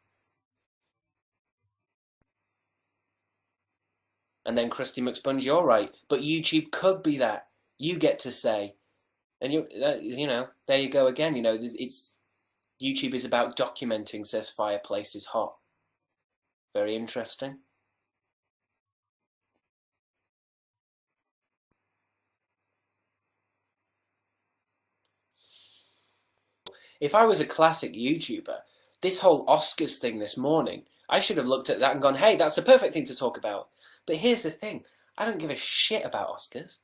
And then Krusty McSponge, you're right. But YouTube could be that. You get to say. And you know, there you go again. You know, YouTube is about documenting, says Fireplace is Hot. Very interesting. If I was a classic YouTuber, this whole Oscars thing this morning, I should have looked at that and gone, hey, that's a perfect thing to talk about. But here's the thing, I don't give a shit about Oscars.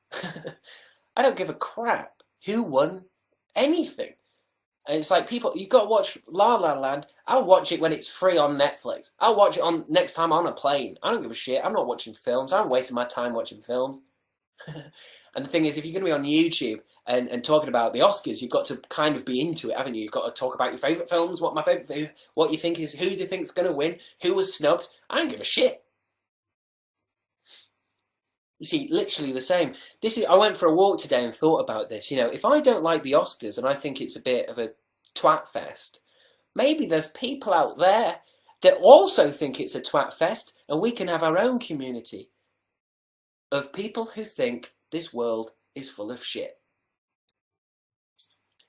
I don't give a crap who won anything. And it's like, people, you've got to watch La La Land. I'll watch it when it's free on Netflix. I'll watch it on next time on a plane. I don't give a shit. I'm not watching films. I'm wasting my time watching films. And the thing is, if you're going to be on YouTube and talking about the Oscars, you've got to kind of be into it, haven't you? You've got to talk about your favourite films, what you think is, who do you think's going to win, who was snubbed. I don't give a shit. You see, literally the same. I went for a walk today and thought about this. You know, if I don't like the Oscars and I think it's a bit of a twat fest, maybe there's people out there that also think it's a twat fest, and we can have our own community of people who think this world is full of shit.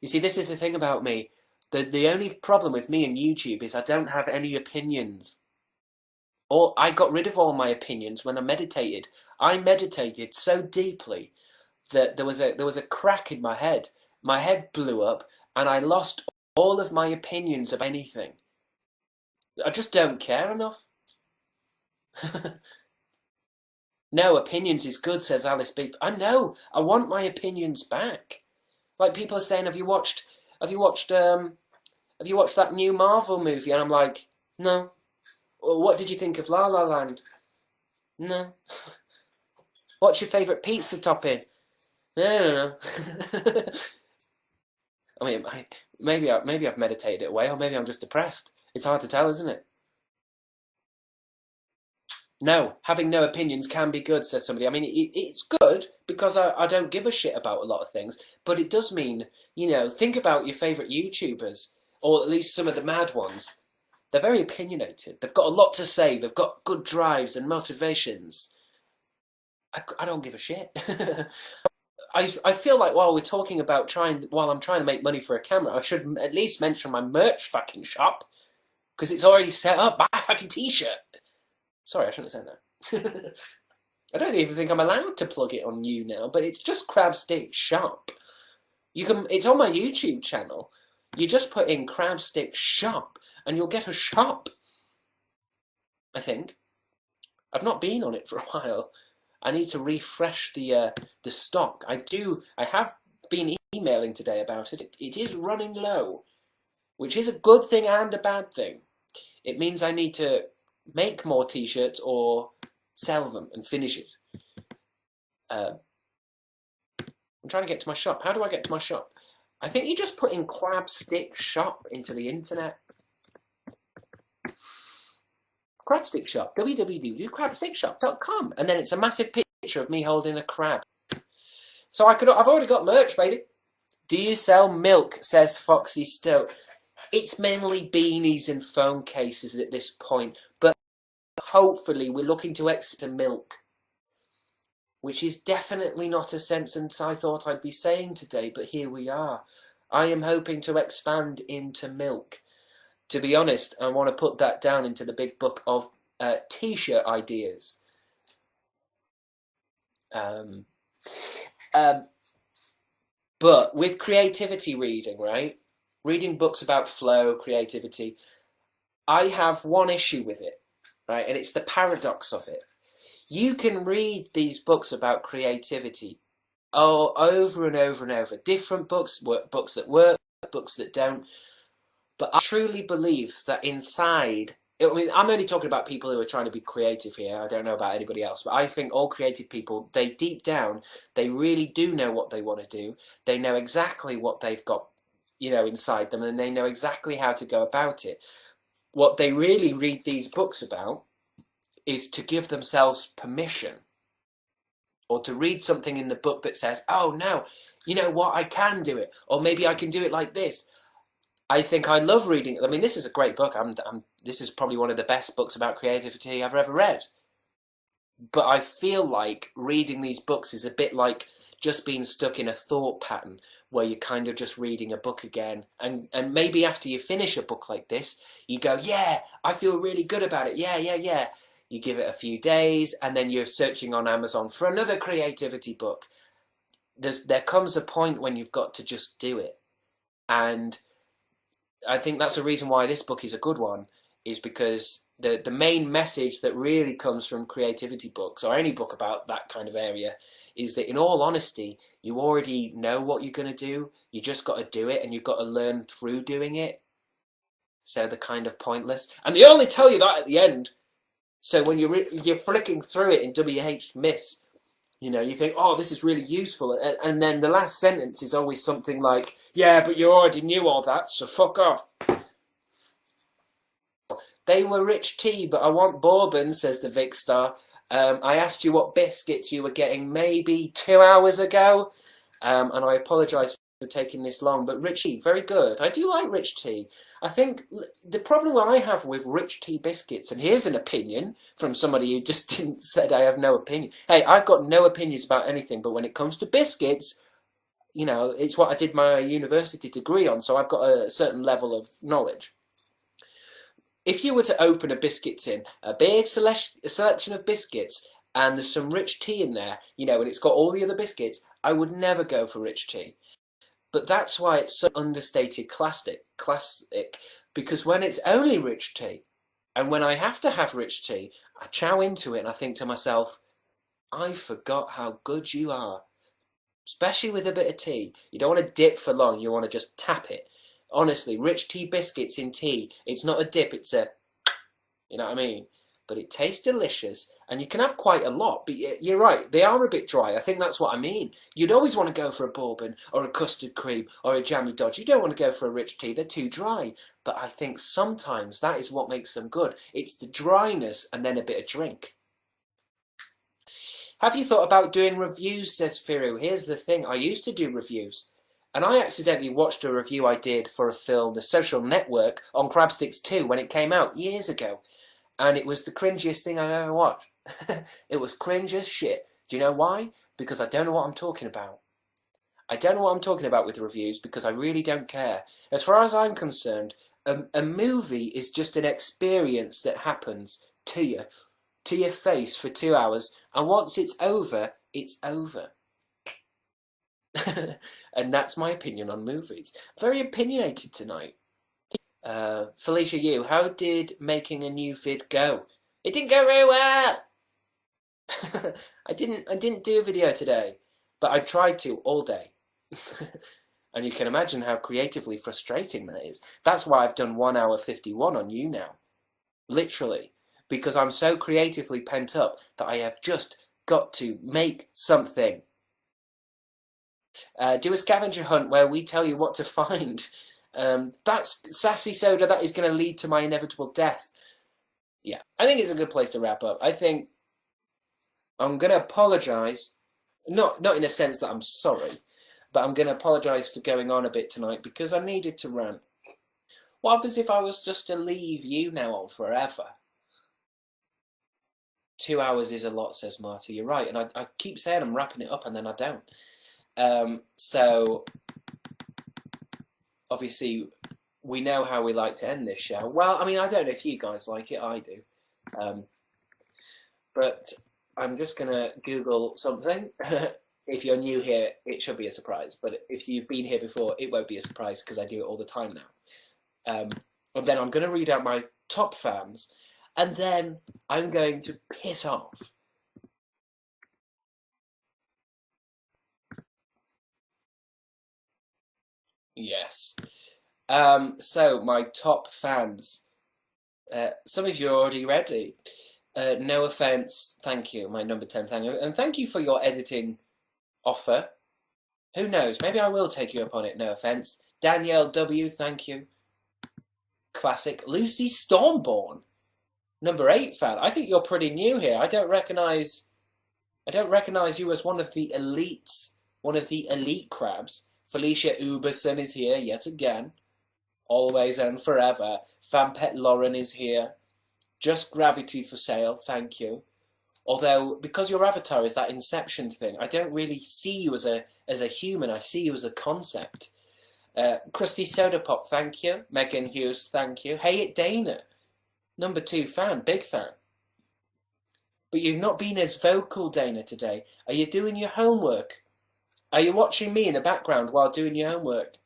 You see, this is the thing about me. The only problem with me and YouTube is I don't have any opinions. Or I got rid of all my opinions when I meditated. I meditated so deeply that there was a crack in my head. My head blew up and I lost all of my opinions of anything. I just don't care enough. No, opinions is good, says Alice B. I know. I want my opinions back. Like, people are saying, have you watched that new Marvel movie? And I'm like, no. Or what did you think of La La Land? No. What's your favourite pizza topping? No. I mean, maybe I've meditated it away, or maybe I'm just depressed. It's hard to tell, isn't it? No, having no opinions can be good, says somebody. I mean, it's good because I don't give a shit about a lot of things, but it does mean, think about your favourite YouTubers, or at least some of the mad ones. They're very opinionated. They've got a lot to say. They've got good drives and motivations. I don't give a shit. I feel like while I'm trying to make money for a camera, I should at least mention my merch fucking shop, because it's already set up. Buy a fucking t-shirt. Sorry, I shouldn't have said that. I don't even think I'm allowed to plug it on YouNow, but it's just Crabstickz shop. It's on my YouTube channel. You just put in Crabstickz shop, and you'll get a shop. I think. I've not been on it for a while. I need to refresh the stock. I have been emailing today about it. It is running low, which is a good thing and a bad thing. It means I need to make more t-shirts or sell them and finish it. I'm trying to get to my shop. How do I get to my shop? I think you just put in Crabstickz shop into the internet. Crabstickz shop, www.crabstickzshop.com, and then it's a massive picture of me holding a crab. So I've already got merch, baby. Do you sell milk? Says Foxy Stoke. It's mainly beanies and phone cases at this point, but hopefully we're looking to exit to milk, which is definitely not a sentence I thought I'd be saying today, but here we are. I am hoping to expand into milk. To be honest, I want to put that down into the big book of t-shirt ideas. But with creativity reading, right? Reading books about flow, creativity, I have one issue with it, right? And it's the paradox of it. You can read these books about creativity over and over and over. Different books, books that work, books that don't. But I truly believe that inside, I mean, I'm only talking about people who are trying to be creative here. I don't know about anybody else, but I think all creative people, they deep down, they really do know what they want to do. They know exactly what they've got, inside them, and they know exactly how to go about it. What they really read these books about is to give themselves permission, or to read something in the book that says, oh no, you know what, I can do it, or maybe I can do it like this. I think I love reading. I mean, this is a great book. This is probably one of the best books about creativity I've ever read. But I feel like reading these books is a bit like just being stuck in a thought pattern where you're kind of just reading a book again. And maybe after you finish a book like this, you go, yeah, I feel really good about it. Yeah. You give it a few days, and then you're searching on Amazon for another creativity book. There comes a point when you've got to just do it. And I think that's the reason why this book is a good one, is because the main message that really comes from creativity books, or any book about that kind of area, is that in all honesty, you already know what you're going to do. You just got to do it, and you've got to learn through doing it. So they're kind of pointless. And they only tell you that at the end. So when you're flicking through it in WH Miss, you think, oh, this is really useful. And then the last sentence is always something like, yeah, but you already knew all that, so fuck off. They were rich tea, but I want bourbon, says the Vic Star. I asked you what biscuits you were getting maybe 2 hours ago, and I apologise for taking this long, but rich tea, very good. I do like rich tea. I think the problem I have with rich tea biscuits, and here's an opinion from somebody who just said I have no opinion. Hey, I've got no opinions about anything, but when it comes to biscuits, it's what I did my university degree on, so I've got a certain level of knowledge. If you were to open a biscuit tin, a big selection of biscuits, and there's some rich tea in there, and it's got all the other biscuits, I would never go for rich tea. But that's why it's so understated classic, because when it's only rich tea, and when I have to have rich tea, I chow into it and I think to myself, I forgot how good you are. Especially with a bit of tea. You don't want to dip for long, you want to just tap it. Honestly, rich tea biscuits in tea, it's not a dip, it's a, you know what I mean? but it tastes delicious, and you can have quite a lot. But you're right, they are a bit dry. I think that's what I mean. You'd always want to go for a bourbon or a custard cream or a jammy dodge. You don't want to go for a rich tea. They're too dry. But I think sometimes that is what makes them good. It's the dryness and then a bit of drink. Have you thought about doing reviews, says Firu. Here's the thing, I used to do reviews, and I accidentally watched a review I did for a film, The Social Network, on Crabstickz 2 when it came out years ago, and it was the cringiest thing I'd ever watched. It was cringe as shit. Do you know why? Because I don't know what I'm talking about. I don't know what I'm talking about with reviews because I really don't care. As far as I'm concerned, a movie is just an experience that happens to you, to your face for 2 hours, and once it's over, it's over. And that's my opinion on movies. Very opinionated tonight. Felicia Yu, how did making a new vid go? It didn't go very well. I didn't do a video today, but I tried to all day. And you can imagine how creatively frustrating that is. That's why I've done 1 hour 51 on YouNow. Literally. Because I'm so creatively pent up that I have just got to make something. Do a scavenger hunt where we tell you what to find. That's Sassy Soda, that is going to lead to my inevitable death. Yeah, I think it's a good place to wrap up. I think I'm going to apologise, not in a sense that I'm sorry, but I'm going to apologise for going on a bit tonight because I needed to rant. What happens if I was just to leave YouNow on forever? 2 hours is a lot, says Marty. You're right, and I keep saying I'm wrapping it up and then I don't. So, obviously, we know how we like to end this show. Well, I mean, I don't know if you guys like it, I do. But I'm just going to Google something. If you're new here, it should be a surprise. But if you've been here before, it won't be a surprise because I do it all the time now. And then I'm going to read out my top fans. And then I'm going to piss off. Yes. So, my top fans. Some of you are already ready. No offence, thank you, my number 10 thank you. And thank you for your editing offer. Who knows, maybe I will take you up on it, no offence. Danielle W, thank you. Classic. Lucy Stormborn. Number 8 fan. I think you're pretty new here. I don't recognise you as one of the elites, one of the elite crabs. Felicia Uberson is here yet again. Always and forever. Fanpet Lauren is here. Just Gravity for sale, thank you. Although, because your avatar is that Inception thing, I don't really see you as a human. I see you as a concept. Krusty Soda Pop, thank you. Megan Hughes, thank you. Hey It Dana. Number 2 fan, big fan. But you've not been as vocal, Dana, today. Are you doing your homework? Are you watching me in the background while doing your homework?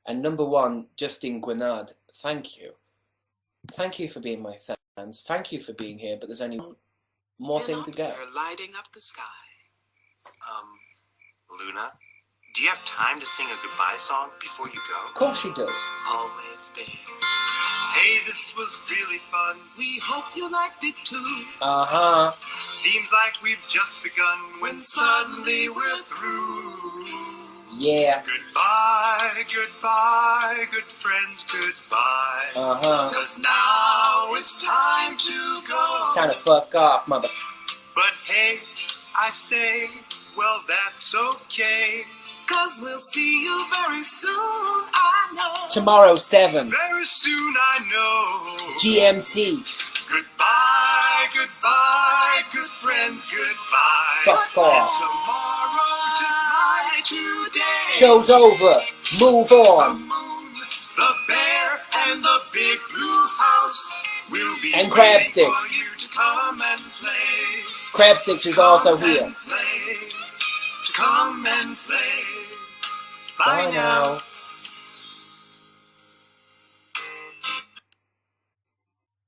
And number 1, Justin Guinard, thank you. Thank you for being my fans. Thank you for being here, but there's only one more thing to go. You're lighting up the sky. Luna, do you have time to sing a goodbye song before you go? Of course she does. Always been. Hey, this was really fun. We hope you liked it too. Uh-huh. Seems like we've just begun when suddenly we're through. Yeah. Goodbye, goodbye, good friends, goodbye. Uh-huh. 'Cause now it's time to go. It's time to fuck off, mother. But hey, I say, well, that's okay. 'Cause we'll see you very soon, I know. Tomorrow, 7. Very soon, I know. GMT. Goodbye, goodbye, good friends, goodbye. Fuck off. Tomorrow, just like today. Show's over. Move on. The moon, the bear, and the big blue house will be and waiting Crabstickz. for you to come and play. Crabstickz is also here. Come and play. Bye now.